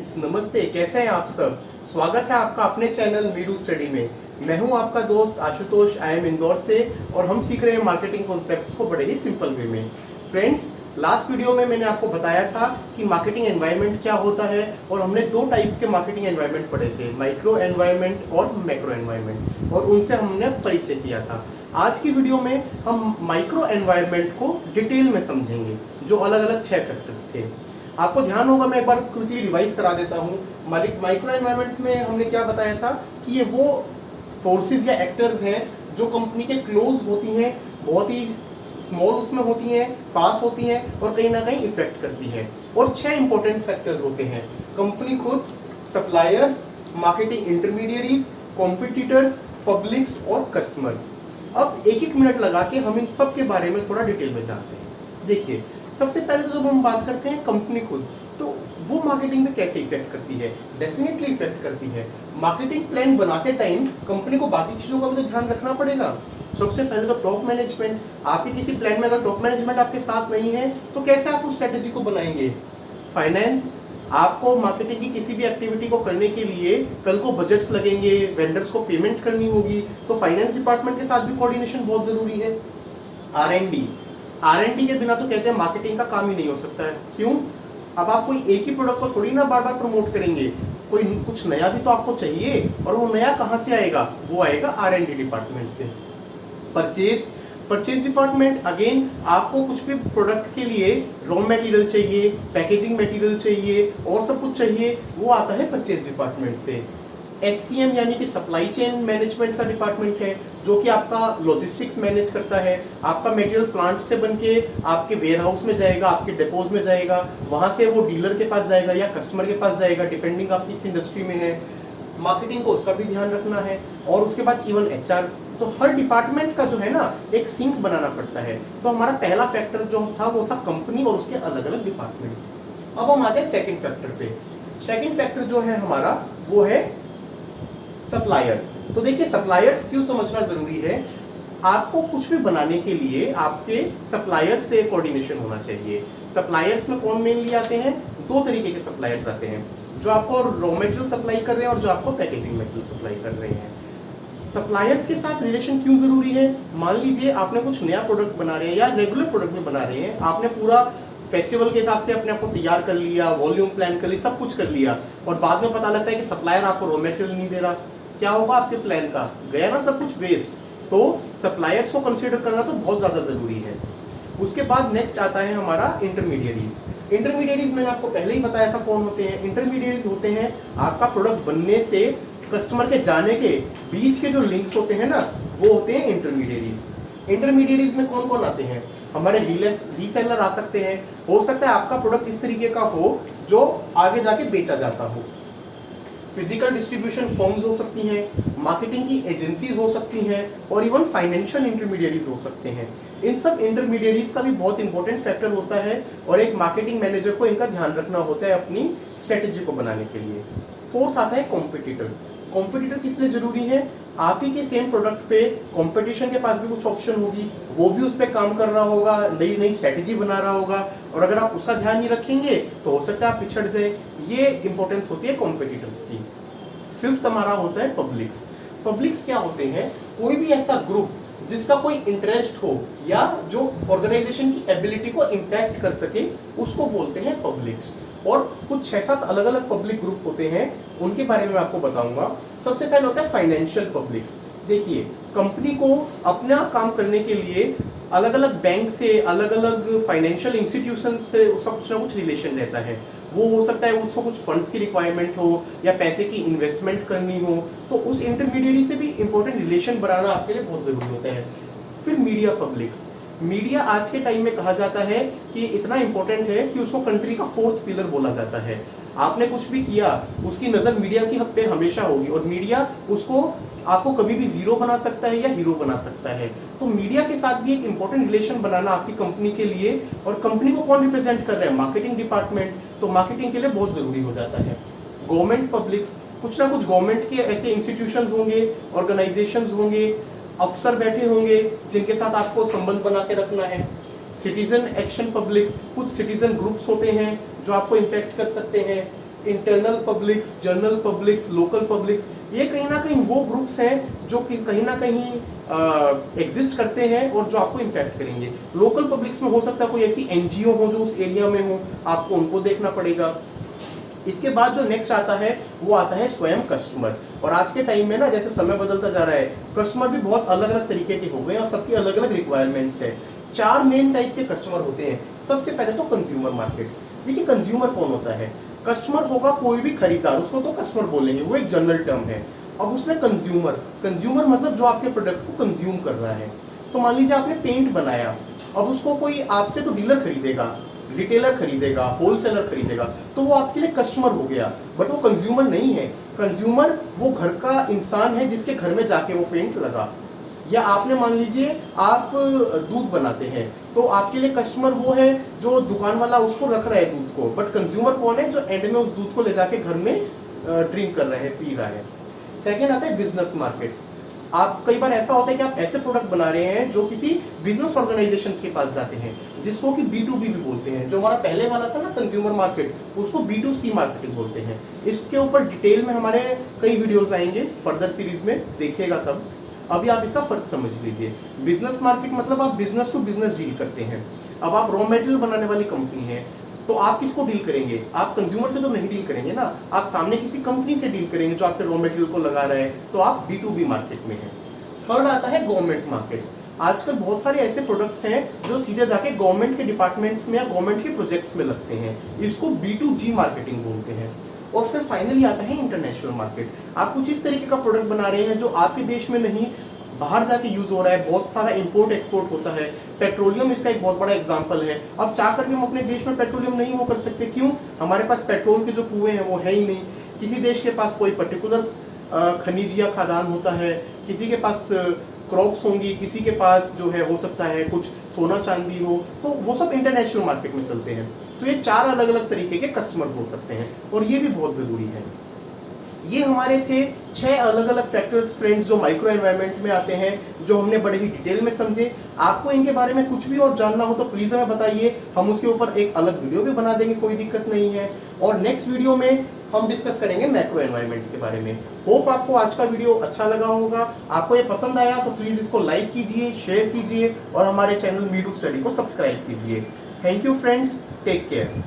Friends, नमस्ते। कैसे हैं आप सब। स्वागत है आपका अपने चैनल मीडू स्टडी में। मैं हूं आपका दोस्त आशुतोष। आई एम इंदौर से और हम सीख रहे हैं मार्केटिंग कॉन्सेप्ट्स को बड़े ही सिंपल वे में। फ्रेंड्स, लास्ट वीडियो में मैंने आपको बताया था कि मार्केटिंग एनवायरनमेंट क्या होता है और हमने दो टाइप्स के मार्केटिंग एनवायरनमेंट पढ़े थे, माइक्रो एनवायरनमेंट और मैक्रो एनवायरनमेंट, और उनसे हमने परिचय किया था। आज की वीडियो में हम माइक्रो एनवायरनमेंट को डिटेल में समझेंगे, जो अलग अलग 6 फैक्टर्स थे। आपको ध्यान होगा, मैं एक बार क्विकली रिवाइज करा देता हूँ। माइक्रो एनवायरनमेंट में हमने क्या बताया था कि ये वो फोर्सेस या एक्टर्स हैं जो कंपनी के क्लोज होती हैं, बहुत ही स्मॉल उसमें होती हैं, पास होती हैं और कहीं ना कहीं इफेक्ट करती हैं। और 6 इंपॉर्टेंट फैक्टर्स होते हैं: कंपनी खुद, suppliers, marketing intermediaries, competitors, publics और कस्टमर्स। अब एक एक मिनट लगा के हम इन सब के बारे में थोड़ा डिटेल में जानते हैं। देखिए, सबसे पहले तो जब हम बात करते हैं कंपनी खुद, तो वो मार्केटिंग में कैसे इफेक्ट करती है? डेफिनेटली इफेक्ट करती है। मार्केटिंग प्लान बनाते टाइम कंपनी को बाकी चीजों का भी तो ध्यान रखना पड़ेगा। सबसे पहले तो टॉप मैनेजमेंट। आपके किसी प्लान में अगर टॉप मैनेजमेंट आपके साथ नहीं है तो कैसे आप उस स्ट्रेटेजी को बनाएंगे? फाइनेंस। आपको मार्केटिंग की किसी भी एक्टिविटी को करने के लिए कल को बजट्स लगेंगे, वेंडर्स को पेमेंट करनी होगी, तो फाइनेंस डिपार्टमेंट के साथ भी कोऑर्डिनेशन बहुत जरूरी है। आर एंड डी के बिना तो कहते हैं मार्केटिंग का काम ही नहीं हो सकता है। क्यों? अब आप कोई एक ही प्रोडक्ट को थोड़ी ना बार बार प्रमोट करेंगे, कोई कुछ नया भी तो आपको चाहिए, और वो नया कहाँ से आएगा? वो आएगा R&D डिपार्टमेंट से। परचेज डिपार्टमेंट, अगेन आपको कुछ भी प्रोडक्ट के लिए रॉ मटेरियल चाहिए, पैकेजिंग मटेरियल चाहिए और सब कुछ चाहिए, वो आता है परचेज डिपार्टमेंट से। SCM यानी कि सप्लाई चेन मैनेजमेंट का डिपार्टमेंट है, जो कि आपका लॉजिस्टिक्स मैनेज करता है। आपका मटेरियल प्लांट से बन के आपके वेयर हाउस में जाएगा, आपके डिपोज में जाएगा, वहां से वो डीलर के पास जाएगा या कस्टमर के पास जाएगा, डिपेंडिंग आप किस इंडस्ट्री में है। मार्केटिंग को उसका भी ध्यान रखना है। और उसके बाद इवन HR। तो हर डिपार्टमेंट का जो है ना एक सिंक बनाना पड़ता है। तो हमारा पहला फैक्टर जो था वो था कंपनी और उसके अलग अलग डिपार्टमेंट्स। अब हम आते हैं सेकंड फैक्टर पे। सेकंड फैक्टर जो है हमारा वो है सप्लायर्स। तो देखिए, सप्लायर्स क्यों समझना जरूरी है। आपको कुछ भी बनाने के लिए आपके सप्लायर्स से कोऑर्डिनेशन होना चाहिए। सप्लायर्स में कौन मेनली आते हैं? 2 तरीके के सप्लायर्स आते हैं, जो आपको रॉ मटेरियल सप्लाई कर रहे हैं और जो आपको पैकेजिंग मटेरियल सप्लाई कर रहे हैं। सप्लायर्स के साथ रिलेशन क्यों जरूरी है? मान लीजिए आपने कुछ नया प्रोडक्ट बना रहे हैं या रेगुलर प्रोडक्ट में बना रहे हैं, आपने पूरा फेस्टिवल के हिसाब से अपने आप को तैयार कर लिया, वॉल्यूम प्लान कर लिया, सब कुछ कर लिया, और बाद में पता लगता है कि सप्लायर आपको रॉ मटेरियल नहीं दे रहा। क्या होगा आपके प्लान का? गया ना सब कुछ वेस्ट। तो सप्लायर्स को कंसीडर करना तो बहुत ज्यादा जरूरी है। उसके बाद नेक्स्ट आता है हमारा इंटरमीडियरीज। इंटरमीडियरीज मैंने आपको पहले ही बताया था कौन होते हैं। इंटरमीडियरीज होते हैं आपका प्रोडक्ट बनने से कस्टमर के जाने के बीच के जो लिंक्स होते हैं ना, वो होते हैं इंटरमीडियरीज। इंटरमीडियरीज में कौन कौन आते हैं? हमारे रीसेलर आ सकते हैं। हो सकता है आपका प्रोडक्ट इस तरीके का हो जो आगे जाके बेचा जाता हो। फिजिकल डिस्ट्रीब्यूशन फर्म्स हो सकती हैं, मार्केटिंग की एजेंसीज हो सकती हैं, और इवन फाइनेंशियल इंटरमीडियरीज हो सकते हैं। इन सब इंटरमीडियरीज का भी बहुत इंपॉर्टेंट फैक्टर होता है और एक मार्केटिंग मैनेजर को इनका ध्यान रखना होता है अपनी स्ट्रेटेजी को बनाने के लिए। फोर्थ आता है कॉम्पिटिटर। कॉम्पिटिटर किस लिए जरूरी है? आप ही के सेम प्रोडक्ट पे कंपटीशन के पास भी कुछ ऑप्शन होगी, वो भी उस पर काम कर रहा होगा, नई नई स्ट्रेटेजी बना रहा होगा, और अगर आप उसका ध्यान नहीं रखेंगे तो हो सकता है आप पिछड़ जाए। ये इंपॉर्टेंस होती है कॉम्पिटिटर्स की। फिफ्थ हमारा होता है पब्लिक्स। पब्लिक्स क्या होते हैं? कोई भी ऐसा ग्रुप जिसका कोई इंटरेस्ट हो या जो ऑर्गेनाइजेशन की एबिलिटी को इम्पैक्ट कर सके, उसको बोलते हैं पब्लिक्स। और कुछ 6-7 अलग अलग पब्लिक ग्रुप होते हैं, उनके बारे में मैं आपको बताऊंगा। सबसे पहले होता है फाइनेंशियल पब्लिक्स। देखिए, कंपनी को अपना काम करने के लिए अलग अलग बैंक से, अलग अलग फाइनेंशियल इंस्टीट्यूशन से उसका कुछ ना कुछ रिलेशन रहता है। वो हो सकता है उसको कुछ फंड्स की रिक्वायरमेंट हो या पैसे की इन्वेस्टमेंट करनी हो, तो उस इंटरमीडियरी से भी इंपॉर्टेंट रिलेशन बनाना आपके लिए बहुत जरूरी होता है। फिर मीडिया पब्लिक्स। मीडिया आज के टाइम में कहा जाता है कि इतना इंपॉर्टेंट है कि उसको कंट्री का 4th पिलर बोला जाता है। आपने कुछ भी किया, उसकी नजर मीडिया की पे हमेशा होगी, और मीडिया उसको आपको कभी भी जीरो बना सकता है या हीरो बना सकता है। तो मीडिया के साथ भी एक इंपॉर्टेंट रिलेशन बनाना आपकी कंपनी के लिए, और कंपनी को कौन रिप्रेजेंट कर रहे हैं? Marketing department. तो मार्केटिंग के लिए बहुत जरूरी हो जाता है। गवर्नमेंट पब्लिक्स, कुछ ना कुछ गवर्नमेंट के ऐसे इंस्टीट्यूशंस होंगे, ऑर्गेनाइजेशंस होंगे, अफसर बैठे होंगे जिनके साथ आपको संबंध बना के रखना है। सिटीजन एक्शन पब्लिक, कुछ सिटीजन ग्रुप्स होते हैं जो आपको इम्पैक्ट कर सकते हैं। Internal publics, general publics, local publics, ये कहीं ना कहीं वो ग्रुप्स हैं जो कि कहीं ना कहीं एग्जिस्ट करते हैं और जो आपको इम्पैक्ट करेंगे। लोकल पब्लिक्स में हो सकता है कोई ऐसी एनजीओ हो जो उस एरिया में हो, आपको उनको देखना पड़ेगा। इसके बाद जो नेक्स्ट आता है वो आता है स्वयं कस्टमर। और आज के टाइम में ना जैसे समय बदलता जा रहा है, कस्टमर भी बहुत अलग अलग तरीके के हो गए और सबकी अलग अलग रिक्वायरमेंट्स है। 4 मेन टाइप के कस्टमर होते हैं। सबसे पहले तो कंज्यूमर मार्केट। देखिए कंज्यूमर कौन होता है? कस्टमर होगा कोई भी खरीदार, उसको तो कस्टमर बोलेंगे, वो एक जनरल टर्म है। अब उसमें कंज्यूमर, कंज्यूमर मतलब जो आपके प्रोडक्ट को कंज्यूम कर रहा है। तो मान लीजिए आपने पेंट बनाया, अब उसको कोई आपसे तो डीलर खरीदेगा, रिटेलर खरीदेगा, होलसेलर खरीदेगा, तो वो आपके लिए कस्टमर हो गया, बट वो कंज्यूमर नहीं है। कंज्यूमर वो घर का इंसान है जिसके घर में जाके वो पेंट लगा। या आपने मान लीजिए आप दूध बनाते हैं, तो आपके लिए कस्टमर वो है जो दुकान वाला उसको रख रहा है दूध को, बट कंज्यूमर कौन है? जो एंड में उस दूध को ले जाके घर में ड्रिंक कर रहा है, पी रहा है। सेकेंड आता है बिजनेस मार्केट्स। आप कई बार ऐसा होता है कि आप ऐसे प्रोडक्ट बना रहे हैं जो किसी बिजनेस ऑर्गेनाइजेशंस के पास जाते हैं, जिसको कि B2B भी बोलते हैं। जो हमारा पहले वाला था ना कंज्यूमर मार्केट, उसको B2C मार्केटिंग बोलते हैं। इसके ऊपर डिटेल में हमारे कई वीडियोस आएंगे फर्दर सीरीज में, देखिएगा तब। अभी आप इसका फर्क समझ लीजिए। बिजनेस मार्केट मतलब आप बिजनेस टू बिजनेस डील करते हैं। अब आप रॉ मटेरियल बनाने वाली कंपनी है, तो आप किसको डील करेंगे? आप कंज्यूमर से तो नहीं डील करेंगे ना, आप सामने किसी कंपनी से डील करेंगे जो आपके रॉ मटेरियल को लगा रहा है, तो आप B2B मार्केट में हैं। थर्ड आता है गवर्नमेंट मार्केट्स। आजकल बहुत सारे ऐसे प्रोडक्ट्स हैं जो सीधे जाके गवर्नमेंट के डिपार्टमेंट्स में या गवर्नमेंट के प्रोजेक्ट्स में लगते हैं, इसको B2G मार्केटिंग बोलते हैं। और फिर फाइनली आता है इंटरनेशनल मार्केट। आप कुछ इस तरीके का प्रोडक्ट बना रहे हैं जो आपके देश में नहीं, बाहर जाके यूज हो रहा है, बहुत सारा इंपोर्ट एक्सपोर्ट होता है। पेट्रोलियम इसका एक बहुत बड़ा एग्जांपल है। अब चाहकर भी हम अपने देश में पेट्रोलियम नहीं वो कर सकते, क्यों? हमारे पास पेट्रोल के जो कुएं हैं वो है ही नहीं। किसी देश के पास कोई पर्टिकुलर खनिज या खादान होता है, किसी के पास क्रॉप्स होंगी, किसी के पास जो है हो सकता है कुछ सोना चांदी हो, तो वो सब इंटरनेशनल मार्केट में चलते हैं। तो ये 4 अलग अलग तरीके के कस्टमर्स हो सकते हैं और ये भी बहुत ज़रूरी है। ये हमारे थे 6 अलग अलग फैक्टर्स फ्रेंड्स जो माइक्रो एनवायरनमेंट में आते हैं, जो हमने बड़े ही डिटेल में समझे। आपको इनके बारे में कुछ भी और जानना हो तो प्लीज़ हमें बताइए, हम उसके ऊपर एक अलग वीडियो भी बना देंगे, कोई दिक्कत नहीं है। और नेक्स्ट वीडियो में हम डिस्कस करेंगे मैक्रो एनवायरनमेंट के बारे में। होप आपको आज का वीडियो अच्छा लगा होगा। आपको ये पसंद आया तो प्लीज़ इसको लाइक कीजिए, शेयर कीजिए और हमारे चैनल मीडू स्टडी को सब्सक्राइब कीजिए। Thank you friends, take care.